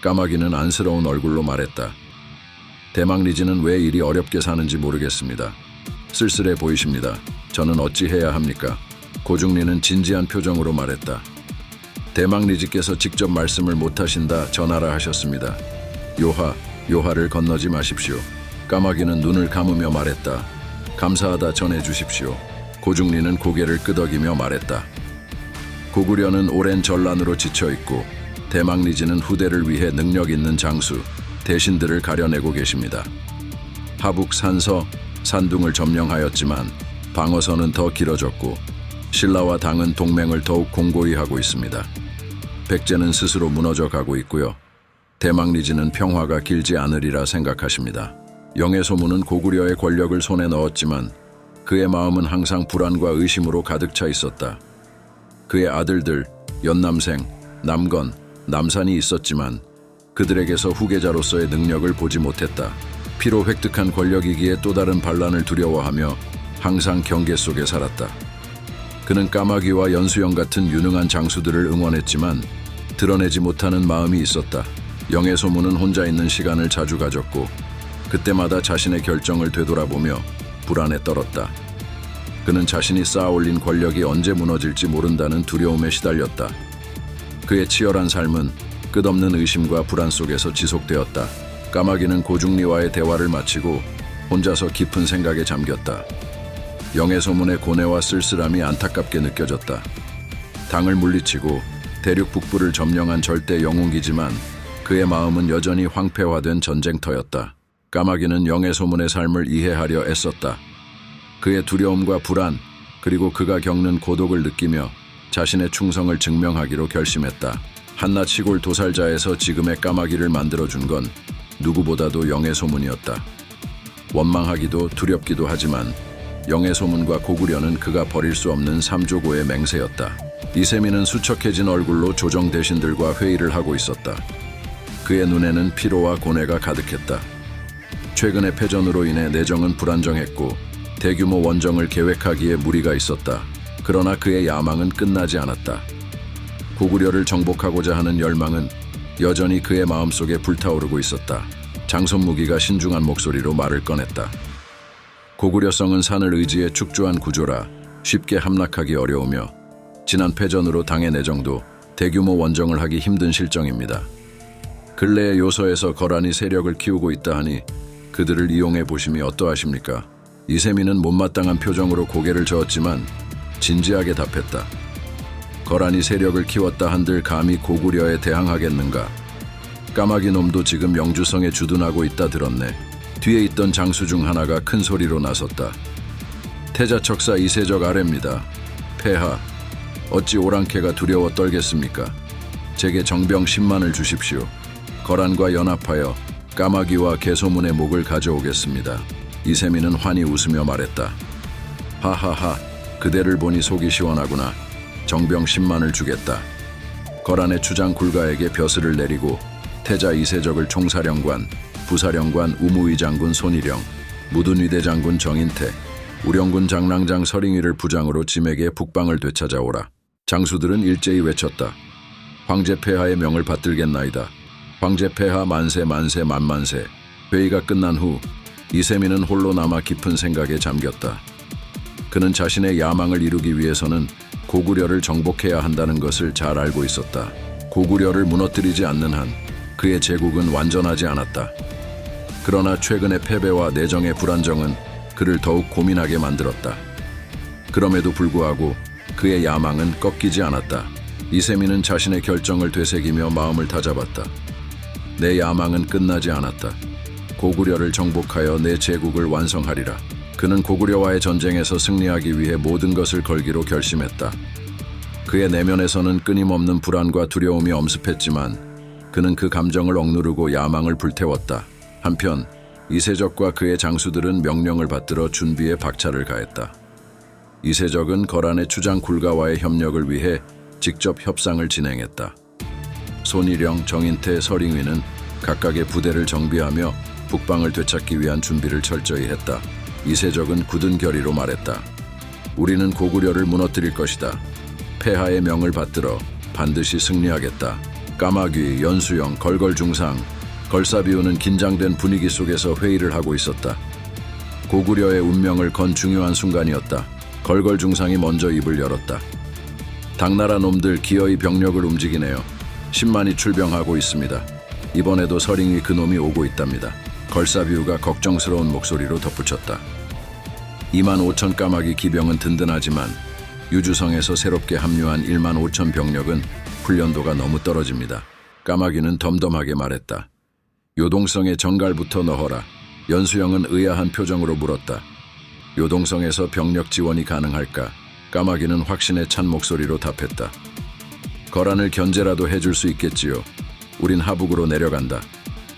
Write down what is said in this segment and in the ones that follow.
까마귀는 안쓰러운 얼굴로 말했다. 대망리지는 왜 이리 어렵게 사는지 모르겠습니다. 쓸쓸해 보이십니다. 저는 어찌해야 합니까? 고중리는 진지한 표정으로 말했다. 대망리지께서 직접 말씀을 못하신다 전하라 하셨습니다. 요하를 건너지 마십시오. 까마귀는 눈을 감으며 말했다. 감사하다 전해 주십시오. 고중리는 고개를 끄덕이며 말했다. 고구려는 오랜 전란으로 지쳐있고 대망리지는 후대를 위해 능력 있는 장수, 대신들을 가려내고 계십니다. 하북 산서, 산둥을 점령하였지만 방어선은 더 길어졌고 신라와 당은 동맹을 더욱 공고히 하고 있습니다. 백제는 스스로 무너져 가고 있고요. 대망리지는 평화가 길지 않으리라 생각하십니다. 영해소문은 고구려의 권력을 손에 넣었지만 그의 마음은 항상 불안과 의심으로 가득 차 있었다. 그의 아들들, 연남생, 남건, 남산이 있었지만 그들에게서 후계자로서의 능력을 보지 못했다. 피로 획득한 권력이기에 또 다른 반란을 두려워하며 항상 경계 속에 살았다. 그는 까마귀와 연수영 같은 유능한 장수들을 응원했지만 드러내지 못하는 마음이 있었다. 영해소문은 혼자 있는 시간을 자주 가졌고 그때마다 자신의 결정을 되돌아보며 불안에 떨었다. 그는 자신이 쌓아올린 권력이 언제 무너질지 모른다는 두려움에 시달렸다. 그의 치열한 삶은 끝없는 의심과 불안 속에서 지속되었다. 까마귀는 고중리와의 대화를 마치고 혼자서 깊은 생각에 잠겼다. 영해소문의 고뇌와 쓸쓸함이 안타깝게 느껴졌다. 당을 물리치고 대륙 북부를 점령한 절대 영웅이지만 그의 마음은 여전히 황폐화된 전쟁터였다. 까마귀는 영해소문의 삶을 이해하려 애썼다. 그의 두려움과 불안, 그리고 그가 겪는 고독을 느끼며 자신의 충성을 증명하기로 결심했다. 한낱 시골 도살자에서 지금의 까마귀를 만들어준 건 누구보다도 영해소문이었다. 원망하기도 두렵기도 하지만 영해소문과 고구려는 그가 버릴 수 없는 삼조고의 맹세였다. 이세민은 수척해진 얼굴로 조정 대신들과 회의를 하고 있었다. 그의 눈에는 피로와 고뇌가 가득했다. 최근의 패전으로 인해 내정은 불안정했고 대규모 원정을 계획하기에 무리가 있었다. 그러나 그의 야망은 끝나지 않았다. 고구려를 정복하고자 하는 열망은 여전히 그의 마음속에 불타오르고 있었다. 장손무기가 신중한 목소리로 말을 꺼냈다. 고구려성은 산을 의지해 축조한 구조라 쉽게 함락하기 어려우며 지난 패전으로 당의 내정도 대규모 원정을 하기 힘든 실정입니다. 근래의 요서에서 거란이 세력을 키우고 있다 하니 그들을 이용해 보심이 어떠하십니까? 이세민은 못마땅한 표정으로 고개를 저었지만 진지하게 답했다. 거란이 세력을 키웠다 한들 감히 고구려에 대항하겠는가? 까마귀 놈도 지금 영주성에 주둔하고 있다 들었네. 뒤에 있던 장수 중 하나가 큰 소리로 나섰다. 태자척사 이세적 아래입니다. 폐하, 어찌 오랑캐가 두려워 떨겠습니까? 제게 정병 10만을 주십시오. 거란과 연합하여 까마귀와 개소문의 목을 가져오겠습니다. 이세민은 환히 웃으며 말했다. 하하하, 그대를 보니 속이 시원하구나. 정병 10만을 주겠다. 거란의 추장 굴가에게 벼슬을 내리고 태자 이세적을 총사령관, 부사령관 우무위 장군 손일영, 무둔위대 장군 정인태, 우령군 장랑장 서링위를 부장으로 짐에게 북방을 되찾아오라. 장수들은 일제히 외쳤다. 황제 폐하의 명을 받들겠나이다. 황제 폐하 만세 만세 만만세. 회의가 끝난 후 이세민은 홀로 남아 깊은 생각에 잠겼다. 그는 자신의 야망을 이루기 위해서는 고구려를 정복해야 한다는 것을 잘 알고 있었다. 고구려를 무너뜨리지 않는 한 그의 제국은 완전하지 않았다. 그러나 최근의 패배와 내정의 불안정은 그를 더욱 고민하게 만들었다. 그럼에도 불구하고 그의 야망은 꺾이지 않았다. 이세민은 자신의 결정을 되새기며 마음을 다잡았다. 내 야망은 끝나지 않았다. 고구려를 정복하여 내 제국을 완성하리라. 그는 고구려와의 전쟁에서 승리하기 위해 모든 것을 걸기로 결심했다. 그의 내면에서는 끊임없는 불안과 두려움이 엄습했지만 그는 그 감정을 억누르고 야망을 불태웠다. 한편 이세적과 그의 장수들은 명령을 받들어 준비에 박차를 가했다. 이세적은 거란의 추장 굴가와의 협력을 위해 직접 협상을 진행했다. 손일영, 정인태, 서링위는 각각의 부대를 정비하며 북방을 되찾기 위한 준비를 철저히 했다. 이세적은 굳은 결의로 말했다. 우리는 고구려를 무너뜨릴 것이다. 폐하의 명을 받들어 반드시 승리하겠다. 까마귀, 연수영, 걸걸중상, 걸사비우는 긴장된 분위기 속에서 회의를 하고 있었다. 고구려의 운명을 건 중요한 순간이었다. 걸걸중상이 먼저 입을 열었다. 당나라 놈들 기어이 병력을 움직이네요. 10만이 출병하고 있습니다. 이번에도 서링위 그놈이 오고 있답니다. 걸사비우가 걱정스러운 목소리로 덧붙였다. 2만 5천 까마귀 기병은 든든하지만 유주성에서 새롭게 합류한 1만 5천 병력은 훈련도가 너무 떨어집니다. 까마귀는 덤덤하게 말했다. 요동성의 정갈부터 넣어라. 연수영은 의아한 표정으로 물었다. 요동성에서 병력 지원이 가능할까? 까마귀는 확신에 찬 목소리로 답했다. 거란을 견제라도 해줄 수 있겠지요. 우린 하북으로 내려간다.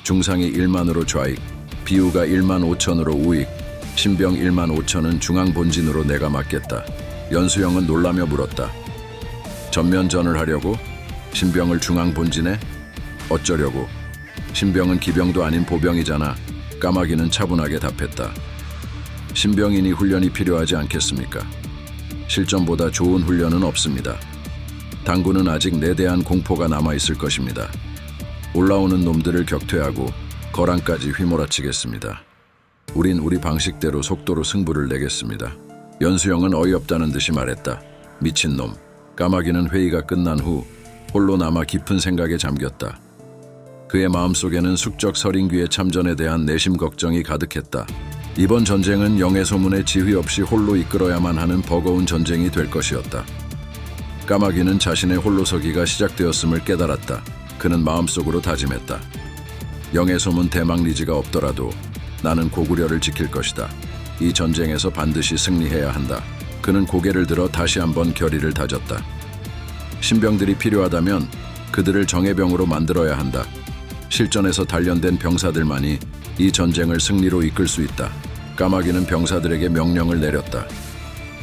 중상이 1만으로 좌익, 비우가 1만 5천으로 우익, 신병 1만 5천은 중앙 본진으로 내가 맡겠다. 연수영은 놀라며 물었다. 전면전을 하려고? 신병을 중앙 본진에? 어쩌려고? 신병은 기병도 아닌 보병이잖아. 까마귀는 차분하게 답했다. 신병이니 훈련이 필요하지 않겠습니까? 실전보다 좋은 훈련은 없습니다. 당군은 아직 내대한 공포가 남아있을 것입니다. 올라오는 놈들을 격퇴하고 거란까지 휘몰아치겠습니다. 우린 우리 방식대로 속도로 승부를 내겠습니다. 연수영은 어이없다는 듯이 말했다. 미친놈. 까마귀는 회의가 끝난 후 홀로 남아 깊은 생각에 잠겼다. 그의 마음속에는 숙적 서린귀의 참전에 대한 내심 걱정이 가득했다. 이번 전쟁은 영의 소문에 지휘 없이 홀로 이끌어야만 하는 버거운 전쟁이 될 것이었다. 까마귀는 자신의 홀로서기가 시작되었음을 깨달았다. 그는 마음속으로 다짐했다. 영의 소문 대망리지가 없더라도 나는 고구려를 지킬 것이다. 이 전쟁에서 반드시 승리해야 한다. 그는 고개를 들어 다시 한번 결의를 다졌다. 신병들이 필요하다면 그들을 정예병으로 만들어야 한다. 실전에서 단련된 병사들만이 이 전쟁을 승리로 이끌 수 있다. 까마귀는 병사들에게 명령을 내렸다.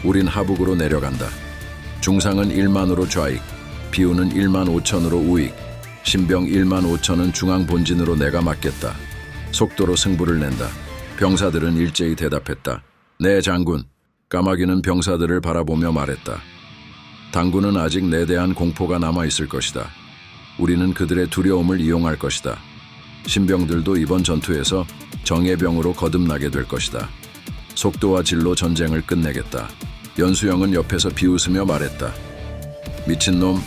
우린 하북으로 내려간다. 중상은 1만으로 좌익, 비우는 1만 5천으로 우익, 신병 1만 5천은 중앙 본진으로 내가 맡겠다. 속도로 승부를 낸다. 병사들은 일제히 대답했다. 네, 장군. 까마귀는 병사들을 바라보며 말했다. 당군은 아직 내대한 공포가 남아있을 것이다. 우리는 그들의 두려움을 이용할 것이다. 신병들도 이번 전투에서 정예병으로 거듭나게 될 것이다. 속도와 질로 전쟁을 끝내겠다. 연수영은 옆에서 비웃으며 말했다. 미친놈,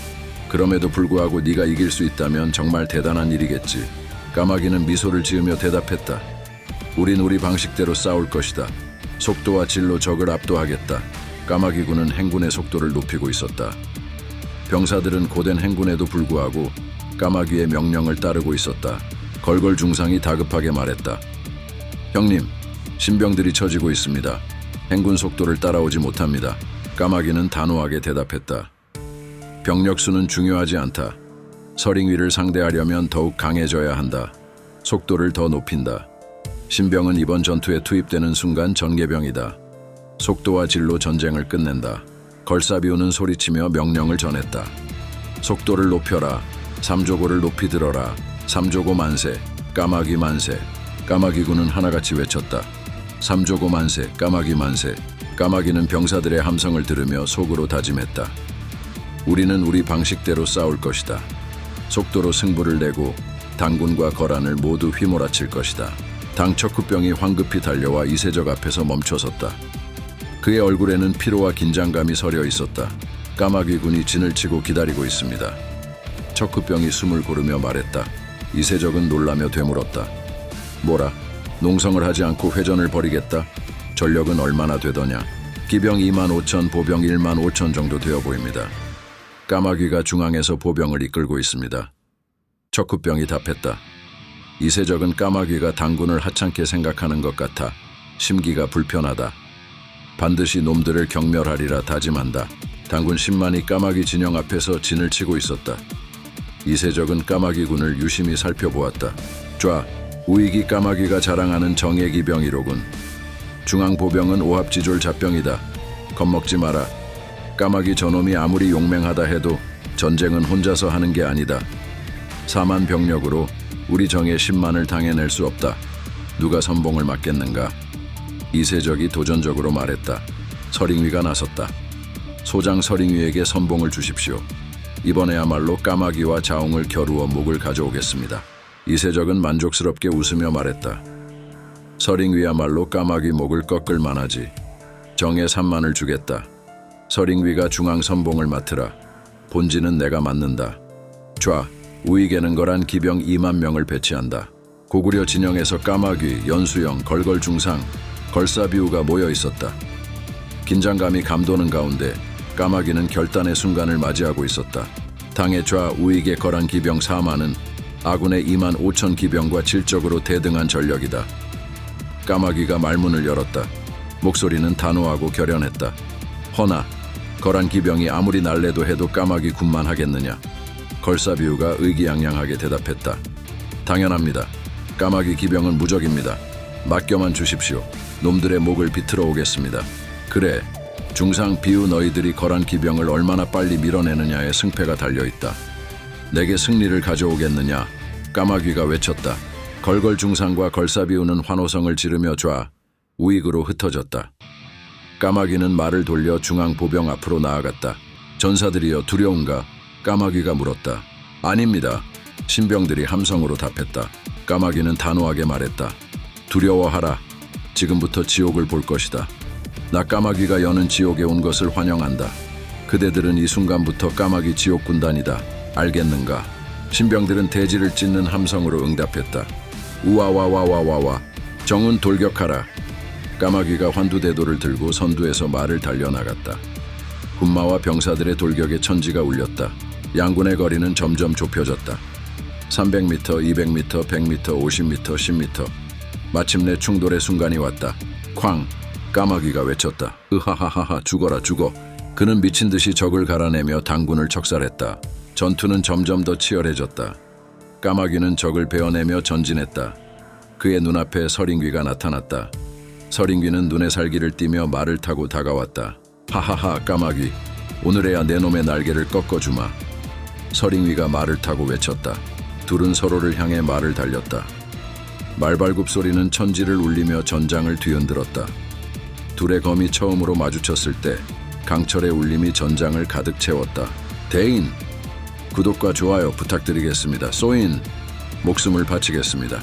그럼에도 불구하고 네가 이길 수 있다면 정말 대단한 일이겠지. 까마귀는 미소를 지으며 대답했다. 우린 우리 방식대로 싸울 것이다. 속도와 질로 적을 압도하겠다. 까마귀군은 행군의 속도를 높이고 있었다. 병사들은 고된 행군에도 불구하고 까마귀의 명령을 따르고 있었다. 걸걸중상이 다급하게 말했다. 형님, 신병들이 처지고 있습니다. 행군 속도를 따라오지 못합니다. 까마귀는 단호하게 대답했다. 병력 수는 중요하지 않다. 서링위를 상대하려면 더욱 강해져야 한다. 속도를 더 높인다. 신병은 이번 전투에 투입되는 순간 전개병이다. 속도와 질로 전쟁을 끝낸다. 걸사비우는 소리치며 명령을 전했다. 속도를 높여라. 삼조고를 높이 들어라. 삼조고 만세, 까마귀 만세. 까마귀군은 하나같이 외쳤다. 삼조고 만세, 까마귀 만세. 까마귀는 병사들의 함성을 들으며 속으로 다짐했다. 우리는 우리 방식대로 싸울 것이다. 속도로 승부를 내고 당군과 거란을 모두 휘몰아칠 것이다. 당 척후병이 황급히 달려와 이세적 앞에서 멈춰섰다. 그의 얼굴에는 피로와 긴장감이 서려 있었다. 까마귀군이 진을 치고 기다리고 있습니다. 척후병이 숨을 고르며 말했다. 이세적은 놀라며 되물었다. 뭐라? 농성을 하지 않고 회전을 벌이겠다? 전력은 얼마나 되더냐? 기병 2만 5천, 보병 1만 5천 정도 되어 보입니다. 까마귀가 중앙에서 보병을 이끌고 있습니다. 척후병이 답했다. 이세적은 까마귀가 당군을 하찮게 생각하는 것 같아 심기가 불편하다. 반드시 놈들을 경멸하리라 다짐한다. 당군 10만이 까마귀 진영 앞에서 진을 치고 있었다. 이세적은 까마귀군을 유심히 살펴보았다. 좌, 우익이 까마귀가 자랑하는 정예기병이로군. 중앙보병은 오합지졸 잡병이다. 겁먹지 마라. 까마귀 저놈이 아무리 용맹하다 해도 전쟁은 혼자서 하는 게 아니다. 4만 병력으로 우리 정예 10만을 당해낼 수 없다. 누가 선봉을 맡겠는가? 이세적이 도전적으로 말했다. 서링위가 나섰다. 소장 서링위에게 선봉을 주십시오. 이번에야말로 까마귀와 자웅을 겨루어 목을 가져오겠습니다. 이세적은 만족스럽게 웃으며 말했다. 서링위야말로 까마귀 목을 꺾을 만하지. 정에 3만을 주겠다. 서링위가 중앙 선봉을 맡으라. 본지는 내가 맡는다. 좌, 우익에는 거란 기병 2만 명을 배치한다. 고구려 진영에서 까마귀, 연수영, 걸걸중상, 걸사비우가 모여 있었다. 긴장감이 감도는 가운데 까마귀는 결단의 순간을 맞이하고 있었다. 당의 좌, 우익에 거란 기병 4만은 아군의 2만 5천 기병과 질적으로 대등한 전력이다. 까마귀가 말문을 열었다. 목소리는 단호하고 결연했다. 허나 거란 기병이 아무리 날래도 해도 까마귀 군만 하겠느냐. 걸사비우가 의기양양하게 대답했다. 당연합니다. 까마귀 기병은 무적입니다. 맡겨만 주십시오. 놈들의 목을 비틀어 오겠습니다. 그래, 중상 비우 너희들이 거란 기병을 얼마나 빨리 밀어내느냐에 승패가 달려있다. 내게 승리를 가져오겠느냐. 까마귀가 외쳤다. 걸걸중상과 걸사비우는 환호성을 지르며 좌, 우익으로 흩어졌다. 까마귀는 말을 돌려 중앙 보병 앞으로 나아갔다. 전사들이여 두려운가? 까마귀가 물었다. 아닙니다. 신병들이 함성으로 답했다. 까마귀는 단호하게 말했다. 두려워하라. 지금부터 지옥을 볼 것이다. 나 까마귀가 여는 지옥에 온 것을 환영한다. 그대들은 이 순간부터 까마귀 지옥 군단이다. 알겠는가? 신병들은 대지를 찢는 함성으로 응답했다. 우와와와와와와. 정은 돌격하라. 까마귀가 환두대도를 들고 선두에서 말을 달려나갔다. 군마와 병사들의 돌격에 천지가 울렸다. 양군의 거리는 점점 좁혀졌다. 300m, 200m, 100m, 50m, 10m. 마침내 충돌의 순간이 왔다. 쾅! 까마귀가 외쳤다. 으하하하하, 죽어라 죽어. 그는 미친 듯이 적을 갈아내며 당군을 척살했다. 전투는 점점 더 치열해졌다. 까마귀는 적을 베어내며 전진했다. 그의 눈앞에 서링귀가 나타났다. 서링귀는 눈에 살기를 띠며 말을 타고 다가왔다. 하하하, 까마귀. 오늘에야 내 놈의 날개를 꺾어주마. 서링귀가 말을 타고 외쳤다. 둘은 서로를 향해 말을 달렸다. 말발굽 소리는 천지를 울리며 전장을 뒤흔들었다. 둘의 검이 처음으로 마주쳤을 때 강철의 울림이 전장을 가득 채웠다. 대인, 구독과 좋아요 부탁드리겠습니다. 쏘인, 목숨을 바치겠습니다.